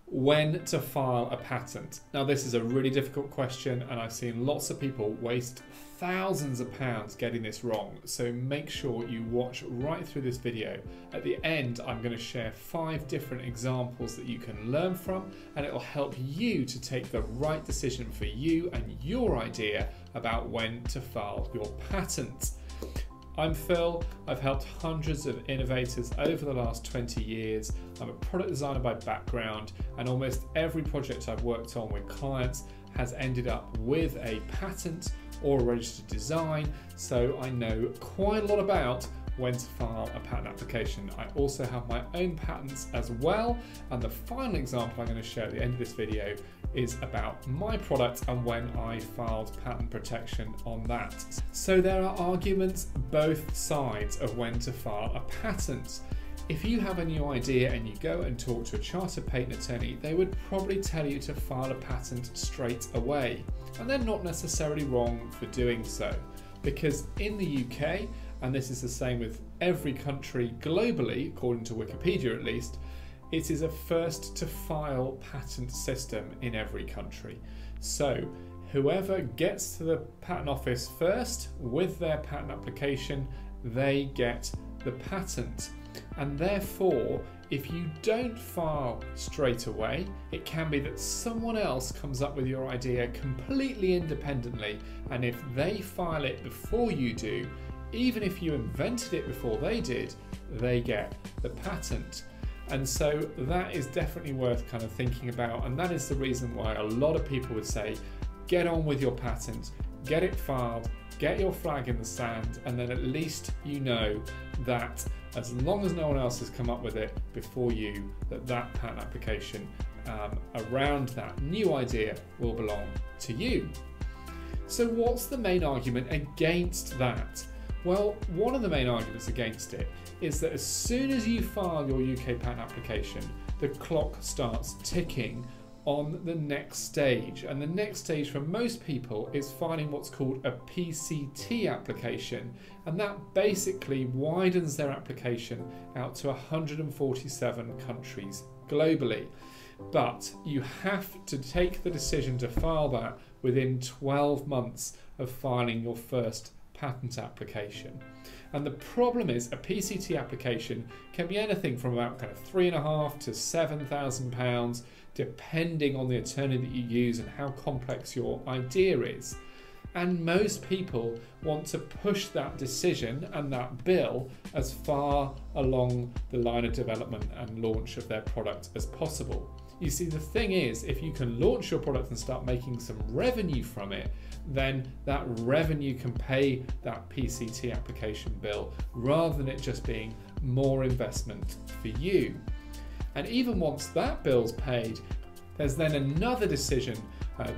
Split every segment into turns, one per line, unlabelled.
When to file a patent? Now, this is a really difficult question, and I've seen lots of people waste thousands of pounds getting this wrong. So make sure you watch right through this video. At the end, I'm going to share 5 different examples that you can learn from, and it will help you to take the right decision for you and your idea about when to file your patent. I'm Phil. I've helped hundreds of innovators over the last 20 years. I'm a product designer by background, and almost every project I've worked on with clients has ended up with a patent or a registered design, so I know quite a lot about when to file a patent application. I also have my own patents as well, and the final example I'm going to share at the end of this video is about my product and when I filed patent protection on that. So there are arguments both sides of when to file a patent. If you have a new idea and you go and talk to a chartered patent attorney, they would probably tell you to file a patent straight away. And they're not necessarily wrong for doing so, because in the UK, and this is the same with every country globally, according to Wikipedia at least, it is a first to file patent system in every country. So whoever gets to the patent office first with their patent application, they get the patent. And therefore, if you don't file straight away, it can be that someone else comes up with your idea completely independently, and if they file it before you do, even if you invented it before they did, they get the patent. And so that is definitely worth kind of thinking about, and that is the reason why a lot of people would say, get on with your patent, get it filed, get your flag in the sand, and then at least you know that as long as no one else has come up with it before you, that patent application around that new idea will belong to you. So what's the main argument against that? Well, one of the main arguments against it is that as soon as you file your UK patent application, the clock starts ticking on the next stage. And the next stage for most people is filing what's called a PCT application. And that basically widens their application out to 147 countries globally. But you have to take the decision to file that within 12 months of filing your first patent application. And the problem is a PCT application can be anything from about kind of £3,500 to £7,000 depending on the attorney that you use and how complex your idea is. And most people want to push that decision and that bill as far along the line of development and launch of their product as possible. You see, the thing is, if you can launch your product and start making some revenue from it, then that revenue can pay that PCT application bill rather than it just being more investment for you. And even once that bill's paid, there's then another decision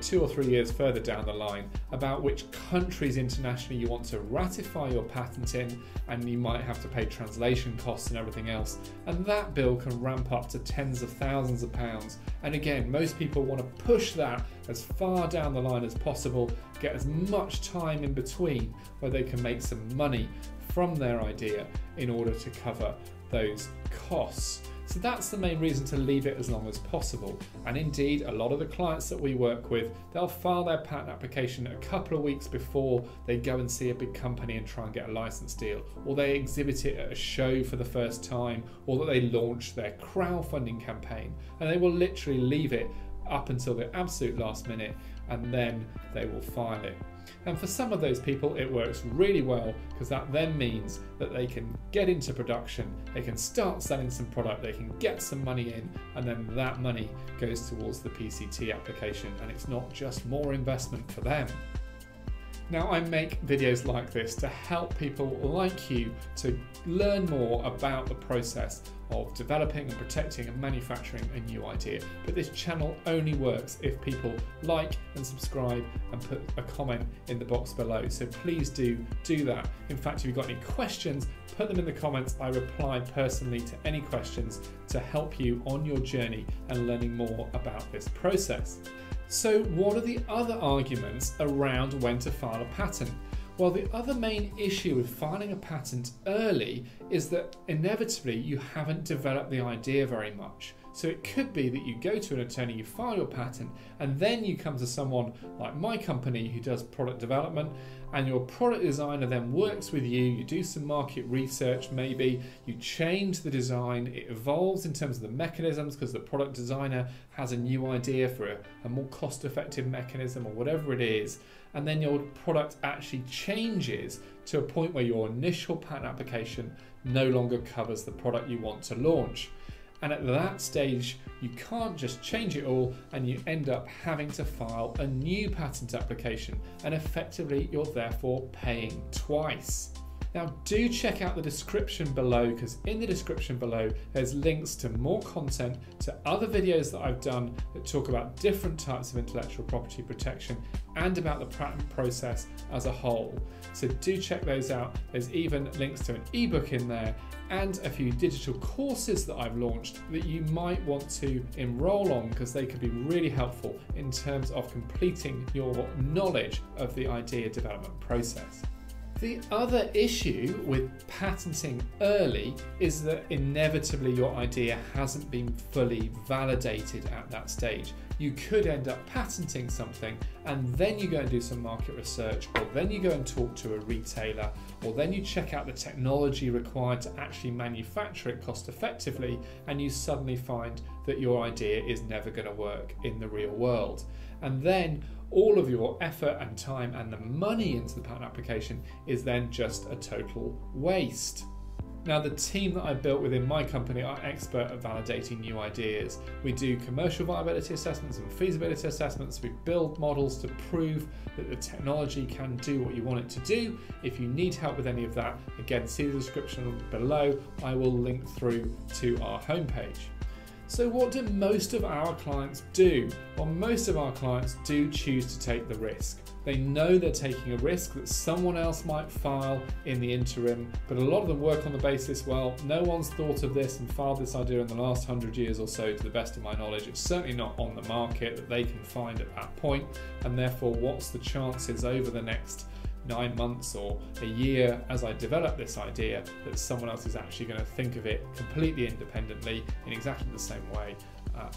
2 or 3 years further down the line about which countries internationally you want to ratify your patent in, and you might have to pay translation costs and everything else, and that bill can ramp up to tens of thousands of pounds. And again, most people want to push that as far down the line as possible, get as much time in between where they can make some money from their idea in order to cover those costs. So that's the main reason to leave it as long as possible. And indeed, a lot of the clients that we work with, they'll file their patent application a couple of weeks before they go and see a big company and try and get a license deal, or they exhibit it at a show for the first time, or that they launch their crowdfunding campaign, and they will literally leave it up until the absolute last minute, and then they will file it. And for some of those people, it works really well, because that then means that they can get into production, they can start selling some product, they can get some money in, and then that money goes towards the PCT application, and it's not just more investment for them. Now, I make videos like this to help people like you to learn more about the process of developing and protecting and manufacturing a new idea. But this channel only works if people like and subscribe and put a comment in the box below. So please do that. In fact, if you've got any questions, put them in the comments. I reply personally to any questions to help you on your journey and learning more about this process. So what are the other arguments around when to file a patent? Well, the other main issue with filing a patent early is that inevitably you haven't developed the idea very much. So it could be that you go to an attorney, you file your patent, and then you come to someone like my company who does product development, and your product designer then works with you, you do some market research maybe, you change the design, it evolves in terms of the mechanisms because the product designer has a new idea for a more cost-effective mechanism or whatever it is, and then your product actually changes to a point where your initial patent application no longer covers the product you want to launch. And at that stage, you can't just change it all and you end up having to file a new patent application, and effectively you're therefore paying twice. Now do check out the description below, because in the description below there's links to more content, to other videos that I've done that talk about different types of intellectual property protection and about the patent process as a whole. So do check those out. There's even links to an ebook in there and a few digital courses that I've launched that you might want to enroll on, because they could be really helpful in terms of completing your knowledge of the idea development process. The other issue with patenting early is that inevitably your idea hasn't been fully validated at that stage. You could end up patenting something and then you go and do some market research, or then you go and talk to a retailer, or then you check out the technology required to actually manufacture it cost effectively, and you suddenly find that your idea is never going to work in the real world. And then all of your effort and time and the money into the patent application is then just a total waste. Now, the team that I built within my company are expert at validating new ideas. We do commercial viability assessments and feasibility assessments. We build models to prove that the technology can do what you want it to do. If you need help with any of that, again, see the description below. I will link through to our homepage. So what do most of our clients do? Well, most of our clients do choose to take the risk. They know they're taking a risk that someone else might file in the interim, but a lot of them work on the basis, well, no one's thought of this and filed this idea in the last 100 years or so, to the best of my knowledge. It's certainly not on the market that they can find at that point, and therefore what's the chances over the next 9 months or a year as I develop this idea that someone else is actually going to think of it completely independently in exactly the same way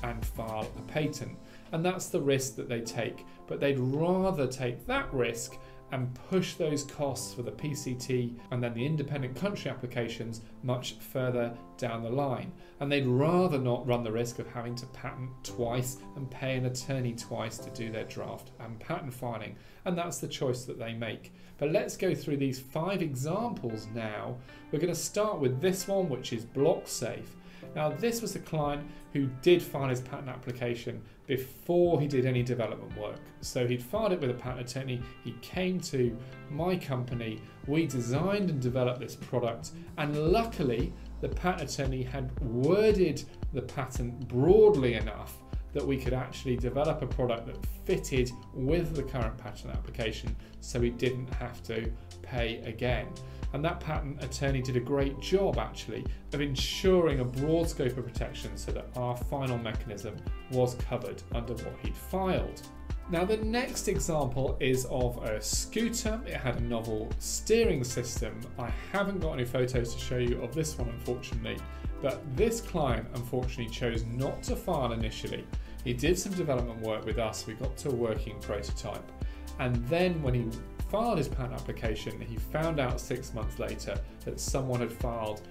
and file a patent. And that's the risk that they take, but they'd rather take that risk and push those costs for the PCT and then the independent country applications much further down the line. And they'd rather not run the risk of having to patent twice and pay an attorney twice to do their draft and patent filing. And that's the choice that they make. But let's go through these 5 examples now. We're going to start with this one, which is BlockSafe. Now, this was a client who did file his patent application before he did any development work. So he'd filed it with a patent attorney, he came to my company, we designed and developed this product, and luckily the patent attorney had worded the patent broadly enough that we could actually develop a product that fitted with the current patent application, so we didn't have to pay again. And that patent attorney did a great job actually of ensuring a broad scope of protection so that our final mechanism was covered under what he'd filed. Now, the next example is of a scooter. It had a novel steering system. I haven't got any photos to show you of this one, unfortunately, but this client unfortunately chose not to file initially. He did some development work with us, we got to a working prototype, and then when he filed his patent application, he found out 6 months later that someone had filed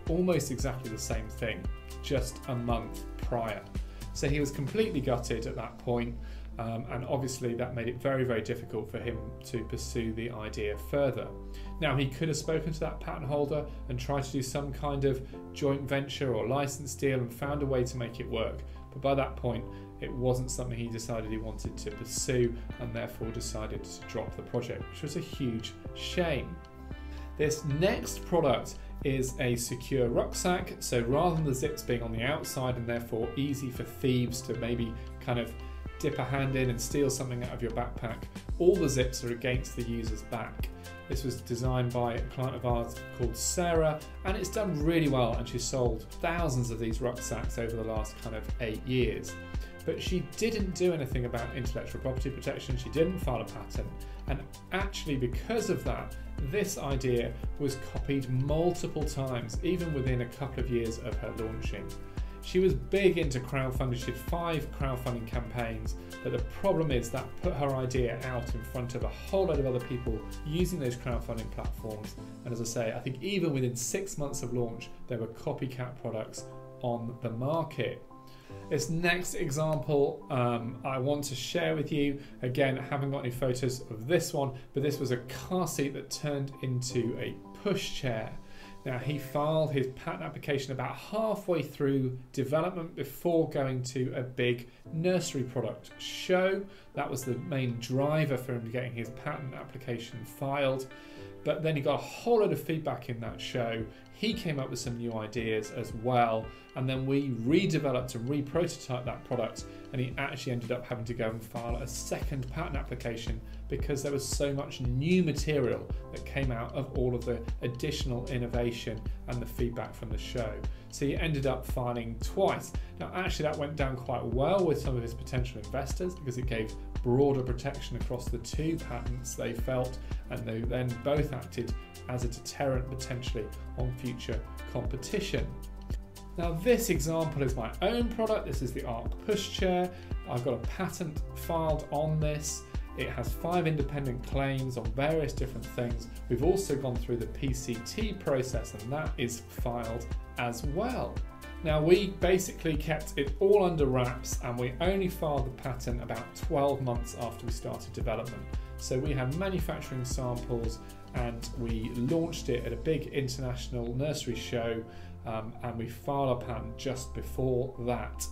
almost exactly the same thing just a month prior. So he was completely gutted at that point, and obviously that made it very, very difficult for him to pursue the idea further. Now, he could have spoken to that patent holder and tried to do some kind of joint venture or license deal and found a way to make it work, but by that point it wasn't something he decided he wanted to pursue, and therefore decided to drop the project, which was a huge shame. This next product is a secure rucksack, so rather than the zips being on the outside and therefore easy for thieves to maybe kind of dip a hand in and steal something out of your backpack, all the zips are against the user's back. This was designed by a client of ours called Sarah, and it's done really well, and she's sold thousands of these rucksacks over the last kind of 8 years. But she didn't do anything about intellectual property protection, she didn't file a patent, and actually because of that, this idea was copied multiple times, even within a couple of years of her launching. She was big into crowdfunding. She had 5 crowdfunding campaigns, but the problem is that put her idea out in front of a whole load of other people using those crowdfunding platforms. And as I say, I think even within 6 months of launch, there were copycat products on the market. This next example I want to share with you. Again, I haven't got any photos of this one, but this was a car seat that turned into a pushchair. Now, he filed his patent application about halfway through development before going to a big nursery product show. That was the main driver for him getting his patent application filed. But then he got a whole lot of feedback in that show. He came up with some new ideas as well. And then we redeveloped and re-prototyped that product. And he actually ended up having to go and file a second patent application because there was so much new material that came out of all of the additional innovation and the feedback from the show. So he ended up filing twice. Now, actually, that went down quite well with some of his potential investors because it gave broader protection across the 2 patents they felt, and they then both acted as a deterrent potentially on future competition. Now, this example is my own product. This is the Arc pushchair. I've got a patent filed on this. It has 5 independent claims on various different things. We've also gone through the PCT process, and that is filed as well. Now, we basically kept it all under wraps, and we only filed the patent about 12 months after we started development. So we had manufacturing samples and we launched it at a big international nursery show, and we filed our patent just before that.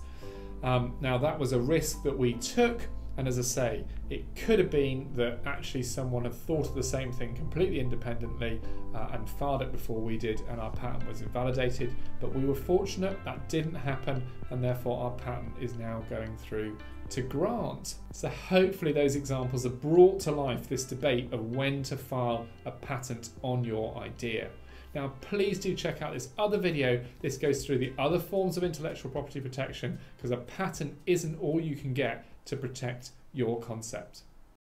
Now, that was a risk that we took. And as I say, it could have been that actually someone had thought of the same thing completely independently and filed it before we did, and our patent was invalidated. But we were fortunate that didn't happen, and therefore our patent is now going through to grant. So hopefully those examples have brought to life this debate of when to file a patent on your idea. Now, please do check out this other video. This goes through the other forms of intellectual property protection, because a patent isn't all you can get to protect your concept.